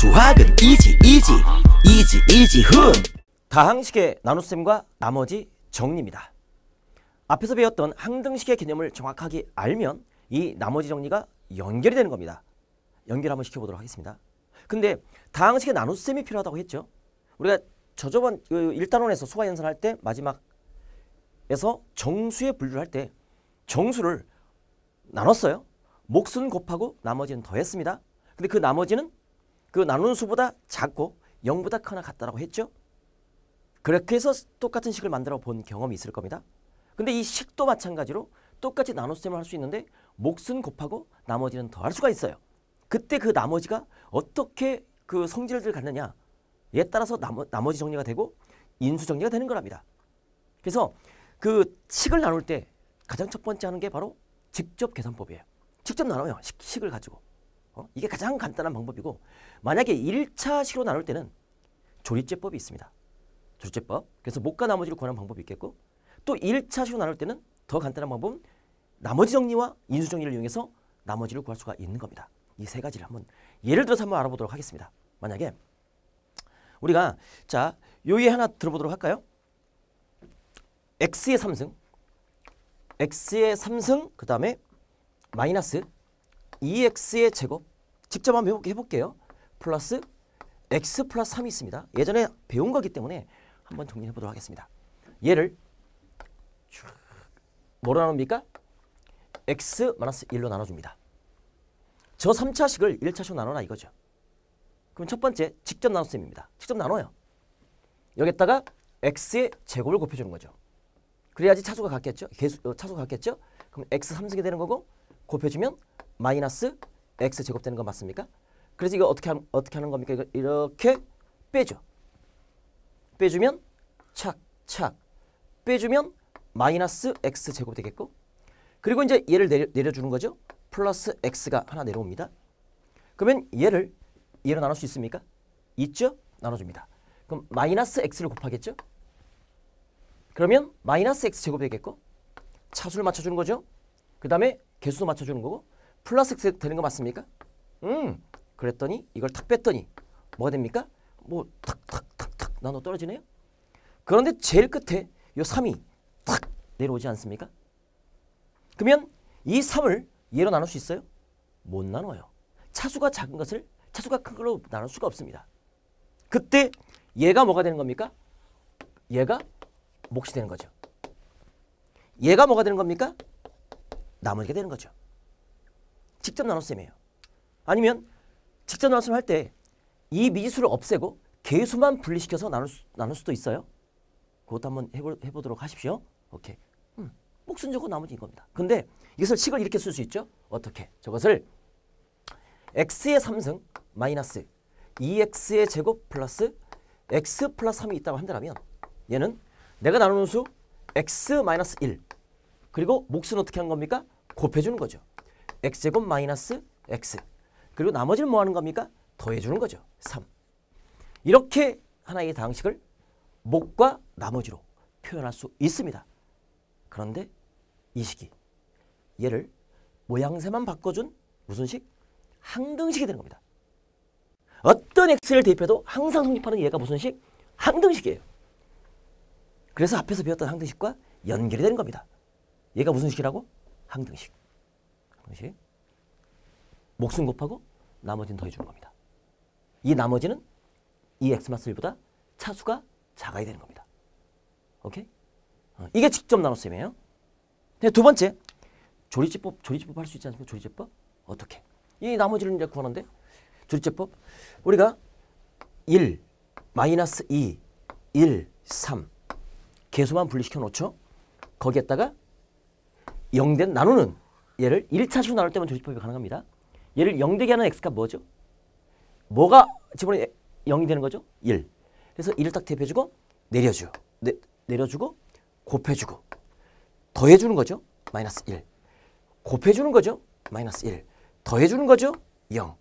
수학은 이지 훈. 다항식의 나눗셈과 나머지 정리입니다. 앞에서 배웠던 항등식의 개념을 정확하게 알면 이 나머지 정리가 연결이 되는 겁니다. 연결 한번 시켜보도록 하겠습니다. 근데 다항식의 나눗셈이 필요하다고 했죠. 우리가 저번 1단원에서 수화 연산할 때 마지막에서 정수의 분류를 할 때 정수를 나눴어요. 몫은 곱하고 나머지는 더했습니다. 근데 그 나머지는 그 나누는 수보다 작고 0보다 크거나 같다라고 했죠. 그렇게 해서 똑같은 식을 만들어 본 경험이 있을 겁니다. 근데 이 식도 마찬가지로 똑같이 나눗셈을 할 수 있는데 몫은 곱하고 나머지는 더할 수가 있어요. 그때 그 나머지가 어떻게 그 성질을 갖느냐에 따라서 나머지 정리가 되고 인수 정리가 되는 거랍니다. 그래서 그 식을 나눌 때 가장 첫 번째 하는 게 바로 직접 계산법이에요. 직접 나눠요. 식을 가지고. 이게 가장 간단한 방법이고, 만약에 1차 식으로 나눌 때는 조리제법이 있습니다. 조리제법. 그래서 몫과 나머지를 구하는 방법이 있겠고, 또 1차 식으로 나눌 때는 더 간단한 방법은 나머지 정리와 인수 정리를 이용해서 나머지를 구할 수가 있는 겁니다. 이 세 가지를 한번 예를 들어서 한번 알아보도록 하겠습니다. 만약에 우리가 자, 요예 하나 들어보도록 할까요? x의 3승 그 다음에 마이너스 2x의 제곱 직접 한번 해볼게요. 플러스 x 플러스 3이 있습니다. 예전에 배운 거기 때문에 한번 정리해 보도록 하겠습니다. 얘를 뭐로 나눕니까? x 마이너스 1로 나눠줍니다. 저 3차식을 1차식으로 나눠라 이거죠. 그럼 첫 번째 직접 나눗셈입니다. 직접 나눠요. 여기다가 x의 제곱을 곱해주는 거죠. 그래야지 차수가 같겠죠. 차수가 같겠죠. 그럼 x 3승이 되는 거고 곱해주면 마이너스 x 제곱 되는 거 맞습니까? 그래서 이거 어떻게 하는 겁니까? 이거 이렇게 빼죠. 빼주면 착 빼주면 마이너스 x 제곱 되겠고, 그리고 이제 얘를 내려주는 거죠. 플러스 x가 하나 내려옵니다. 그러면 얘로 나눌 수 있습니까? 있죠? 나눠줍니다. 그럼 마이너스 x를 곱하겠죠? 그러면 마이너스 x 제곱 되겠고, 차수를 맞춰주는 거죠. 그 다음에 개수도 맞춰주는 거고, 플러스 x 되는 거 맞습니까? 그랬더니 이걸 탁 뺐더니 뭐가 됩니까? 뭐 탁 나눠 떨어지네요. 그런데 제일 끝에 요 3이 탁 내려오지 않습니까? 그러면 이 3을 얘로 나눌 수 있어요? 못 나눠요. 차수가 작은 것을 차수가 큰 걸로 나눌 수가 없습니다. 그때 얘가 뭐가 되는 겁니까? 얘가 몫이 되는 거죠. 얘가 뭐가 되는 겁니까? 나머지가 되는 거죠. 직접 나눗셈이에요. 아니면 직접 나눗셈 할 때 이 미지수를 없애고 개수만 분리시켜서 나눌 수도 있어요. 그것도 한번 해보도록 하십시오. 오케이. 몫은 저거 나머지 이겁니다. 근데 이것을 식을 이렇게 쓸 수 있죠. 어떻게? 저것을 x의 3승 마이너스 2x의 제곱 플러스 x 플러스 3이 있다고 한다면 얘는 내가 나누는 수 x 마이너스 1 그리고 몫은 어떻게 하는 겁니까? 곱해주는 거죠. x제곱 마이너스 x 그리고 나머지는 뭐 하는 겁니까? 더해주는 거죠. 3. 이렇게 하나의 다항식을 몫과 나머지로 표현할 수 있습니다. 그런데 이 식이 얘를 모양새만 바꿔준 무슨 식? 항등식이 되는 겁니다. 어떤 x를 대입해도 항상 성립하는 얘가 무슨 식? 항등식이에요. 그래서 앞에서 배웠던 항등식과 연결이 되는 겁니다. 얘가 무슨 식이라고? 항등식. 항등식. 몫은 곱하고 나머지는 더해주는 겁니다. 이 나머지는 이 x 마이너스 1보다 차수가 작아야 되는 겁니다. 오케이? 이게 직접 나눗셈이에요. 두 번째, 조리제법 할 수 있지 않습니까? 조리제법? 어떻게? 이 나머지를 이제 구하는데, 조리제법. 우리가 1, 마이너스 2, 1, 3. 개수만 분리시켜 놓죠. 거기에다가 0된 나누는 얘를 1차식으로 나눌 때만 조리제법이 가능합니다. 얘를 0되게 하는 x값 뭐죠? 뭐가 집어넣으면 0이 되는 거죠? 1. 그래서 1을 딱 대입해주고 내려주고 곱해주고 더해주는 거죠. 마이너스 1. 곱해주는 거죠. 마이너스 1. 더해주는 거죠. 0.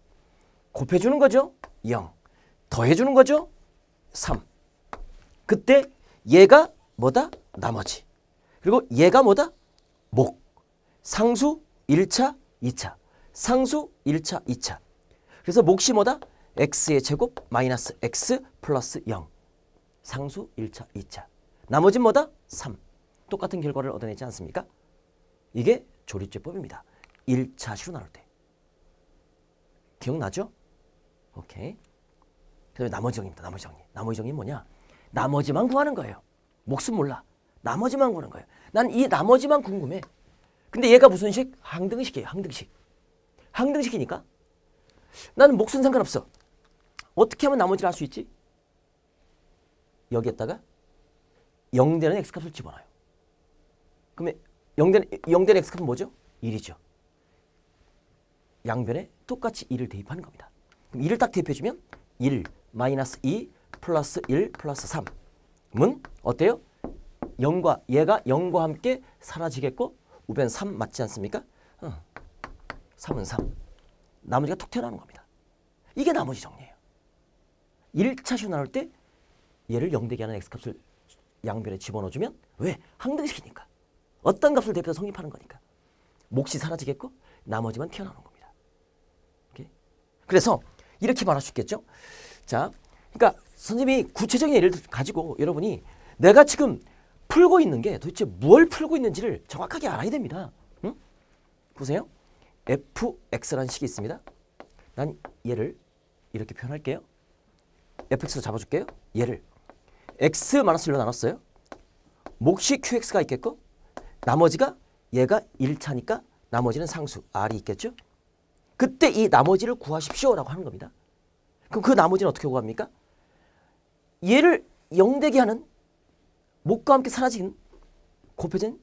곱해주는 거죠. 0. 더해주는 거죠. 3. 그때 얘가 뭐다? 나머지. 그리고 얘가 뭐다? 목. 상수 1차, 2차. 상수 1차, 2차. 그래서 몫이 뭐다? x의 제곱 마이너스 x 플러스 0. 상수 1차, 2차. 나머지는 뭐다? 3. 똑같은 결과를 얻어내지 않습니까? 이게 조립제법입니다. 1차식으로 나눌 때. 기억나죠? 오케이. 그 다음에 나머지 정리입니다. 나머지 정리. 나머지 정리는 뭐냐? 나머지만 구하는 거예요. 목숨 몰라. 나머지만 구하는 거예요. 난 이 나머지만 궁금해. 근데 얘가 무슨 식? 항등식이에요. 항등식. 항등식이니까 나는 몫은 상관없어. 어떻게 하면 나머지를 알 수 있지? 여기에다가 0되는 x값을 집어넣어요. 그러면 0되는 x값은 뭐죠? 1이죠. 양변에 똑같이 1을 대입하는 겁니다. 그럼 1을 딱 대입해주면 1 마이너스 2 플러스 1 플러스 3은 어때요? 0과 얘가 0과 함께 사라지겠고 우변 3 맞지 않습니까? 3은 3. 나머지가 툭 튀어나오는 겁니다. 이게 나머지 정리예요. 1차식으로 나눌 때 얘를 0되게 하는 x값을 양변에 집어넣어주면 왜? 항등식이니까. 어떤 값을 대입해서 성립하는 거니까. 몫이 사라지겠고 나머지만 튀어나오는 겁니다. 오케이? 그래서 이렇게 말할 수 있겠죠? 자, 그러니까 선생님이 구체적인 예를 가지고 여러분이 내가 지금 풀고 있는 게 도대체 뭘 풀고 있는지를 정확하게 알아야 됩니다. 응? 보세요. fx라는 식이 있습니다. 난 얘를 이렇게 표현할게요. fx로 잡아줄게요. 얘를 x-1로 나눴어요. 몫이 qx가 있겠고 나머지가 얘가 1차니까 나머지는 상수 r이 있겠죠. 그때 이 나머지를 구하십시오라고 하는 겁니다. 그럼 그 나머지는 어떻게 구합니까? 얘를 0되게 하는 몫과 함께 사라진 곱해진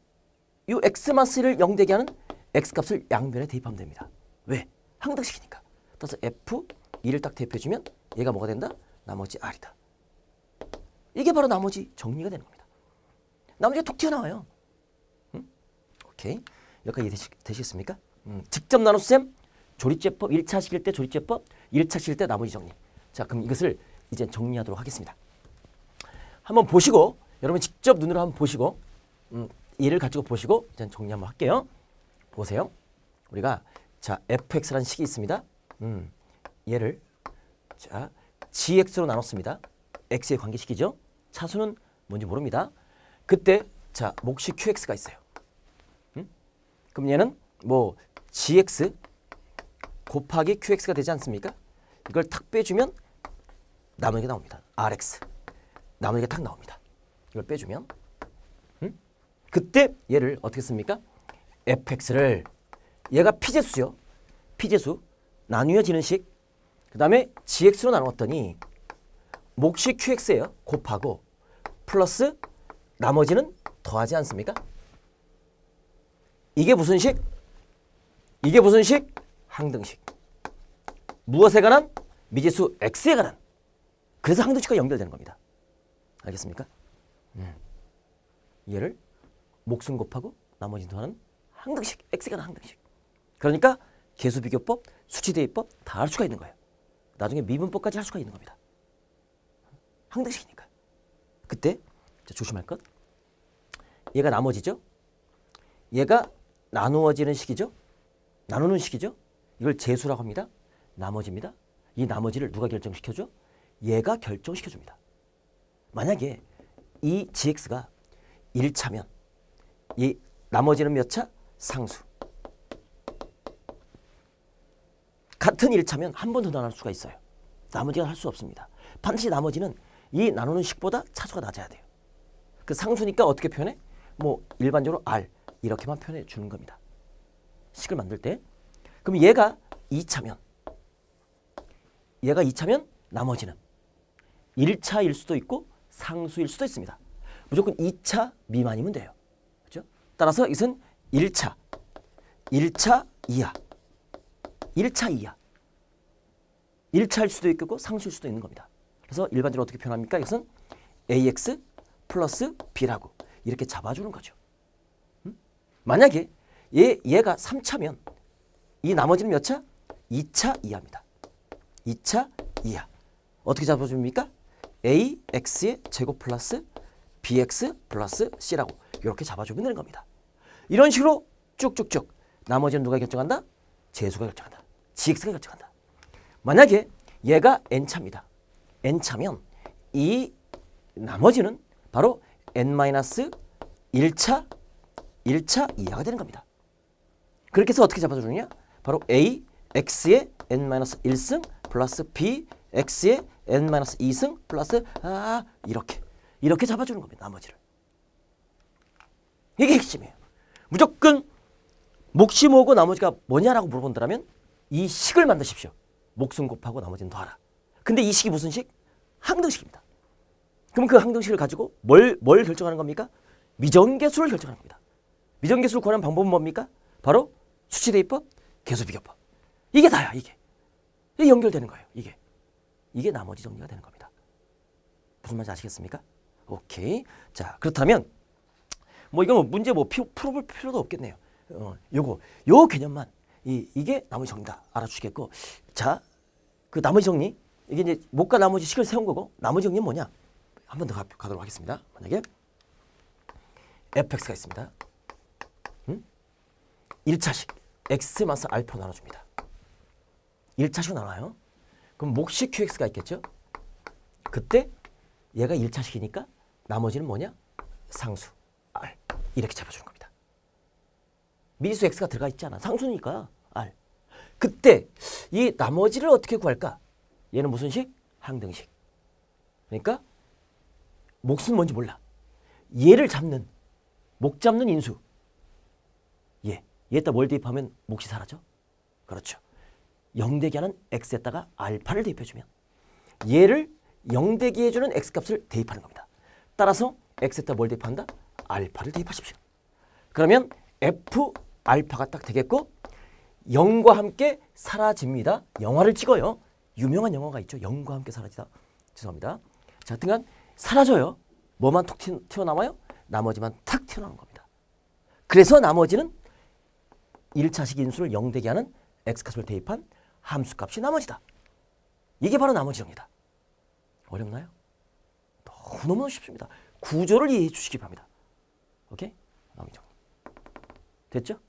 이 x-를 0되게 하는 x값을 양변에 대입하면 됩니다. 왜? 항등식이니까. 따라서 f2를 딱 대입해주면 얘가 뭐가 된다? 나머지 r이다. 이게 바로 나머지 정리가 되는 겁니다. 나머지가 톡 튀어나와요. 응? 오케이. 여기까지 되시겠습니까? 직접 나눗셈, 조립제법, 1차식일 때 조립제법, 1차식일 때 나머지 정리. 자, 그럼 이것을 이제 정리하도록 하겠습니다. 한번 보시고 여러분 직접 눈으로 한번 보시고 얘를 가지고 보시고 이제 정리 한번 할게요. 보세요. 우리가 자 fx라는 식이 있습니다. 얘를 자 gx로 나눴습니다. x의 관계식이죠. 차수는 뭔지 모릅니다. 그때 자 몫이 qx가 있어요. 그럼 얘는 뭐 gx 곱하기 qx가 되지 않습니까? 이걸 탁 빼주면 나머지가 나옵니다. rx 나머지가 탁 나옵니다. 이걸 빼주면 그때 얘를 어떻게 씁니까? fx를 얘가 p제수죠. p제수 나뉘어지는 식. 그 다음에 gx로 나눴더니 몫이 qx예요. 곱하고 플러스 나머지는 더하지 않습니까? 이게 무슨 식? 이게 무슨 식? 항등식. 무엇에 관한? 미지수 x에 관한. 그래서 항등식과 연결되는 겁니다. 알겠습니까? 얘를 몫은 곱하고 나머지는 더하는 항등식. x에 관한 항등식. 그러니까 계수비교법, 수치대입법 다 할 수가 있는 거예요. 나중에 미분법까지 할 수가 있는 겁니다. 항등식이니까. 그때 조심할 것. 얘가 나머지죠. 얘가 나누어지는 식이죠. 나누는 식이죠. 이걸 제수라고 합니다. 나머지입니다. 이 나머지를 누가 결정시켜줘? 얘가 결정시켜줍니다. 만약에 이 gx가 1차면 이 나머지는 몇 차? 상수. 같은 1차면 한 번 더 나눌 수가 있어요. 나머지가 할 수 없습니다. 반드시 나머지는 이 나누는 식보다 차수가 낮아야 돼요. 그 상수니까 어떻게 표현해? 뭐 일반적으로 r 이렇게만 표현해 주는 겁니다. 식을 만들 때. 그럼 얘가 2차면 나머지는 1차일 수도 있고 상수일 수도 있습니다. 무조건 2차 미만이면 돼요. 그렇죠? 따라서 이것은 1차 이하 1차 이하 1차일 수도 있고 상수일 수도 있는 겁니다. 그래서 일반적으로 어떻게 표현합니까? 이것은 ax 플러스 b라고 이렇게 잡아주는 거죠. 만약에 얘가 3차면 이 나머지는 몇 차? 2차 이하입니다. 2차 이하. 어떻게 잡아줍니까? ax의 제곱 플러스 bx 플러스 c라고 이렇게 잡아주면 되는 겁니다. 이런 식으로 쭉쭉쭉 나머지는 누가 결정한다? 제수가 결정한다. gx가 결정한다. 만약에 얘가 n차입니다. n차면 이 나머지는 바로 n-1차 이하가 되는 겁니다. 그렇게 해서 어떻게 잡아주느냐? 바로 a, x의 n-1승 플러스 b, x의 n-2승 플러스 이렇게 잡아주는 겁니다. 나머지를. 이게 핵심이에요. 무조건 몫이 뭐고 나머지가 뭐냐라고 물어본다면 이 식을 만드십시오. 몫은 곱하고 나머지는 더하라. 근데 이 식이 무슨 식? 항등식입니다. 그럼 그 항등식을 가지고 뭘 결정하는 겁니까? 미정계수를 결정하는 겁니다. 미정계수를 구하는 방법은 뭡니까? 바로 수치대입법, 계수비교법. 이게 다야, 이게. 이게 연결되는 거예요, 이게 나머지 정리가 되는 겁니다. 무슨 말인지 아시겠습니까? 오케이. 자, 그렇다면 뭐 이건 문제 풀어볼 필요도 없겠네요. 요 개념만 이게 나머지 정리다 알아주시겠고, 자, 그 나머지 정리 이게 이제 목과 나머지 식을 세운 거고, 나머지 정리는 뭐냐? 한 번 더 가도록 하겠습니다. 만약에 fx가 있습니다. 1차식 x 마스 알파 나눠줍니다. 1차식으로 나눠요. 그럼 몫이 qx가 있겠죠? 그때 얘가 1차식이니까 나머지는 뭐냐? 상수 r 이렇게 잡아주는 겁니다. 미수 x가 들어가 있지 않아. 상수니까 r. 그때 이 나머지를 어떻게 구할까? 얘는 무슨 식? 항등식. 그러니까 몫은 뭔지 몰라. 얘를 잡는, 목 잡는 인수. 얘에다 뭘 대입하면 몫이 사라져? 그렇죠. 0대기하는 x에다가 알파를 대입해주면 얘를 0대기 해주는 x값을 대입하는 겁니다. 따라서 x에다 뭘 대입한다? 알파를 대입하십시오. 그러면 f 알파가 딱 되겠고 0과 함께 사라집니다. 영화를 찍어요. 유명한 영화가 있죠. 0과 함께 사라지다. 죄송합니다. 자, 하여튼간 사라져요. 뭐만 툭 튀어나와요? 나머지만 탁 튀어나오는 겁니다. 그래서 나머지는 1차식 인수를 0대기 하는 x값을 대입한 함수값이 나머지다. 이게 바로 나머지 정리다. 어렵나요? 너무너무 쉽습니다. 구조를 이해해 주시기 바랍니다. 오케이? 나머지 정리. 됐죠?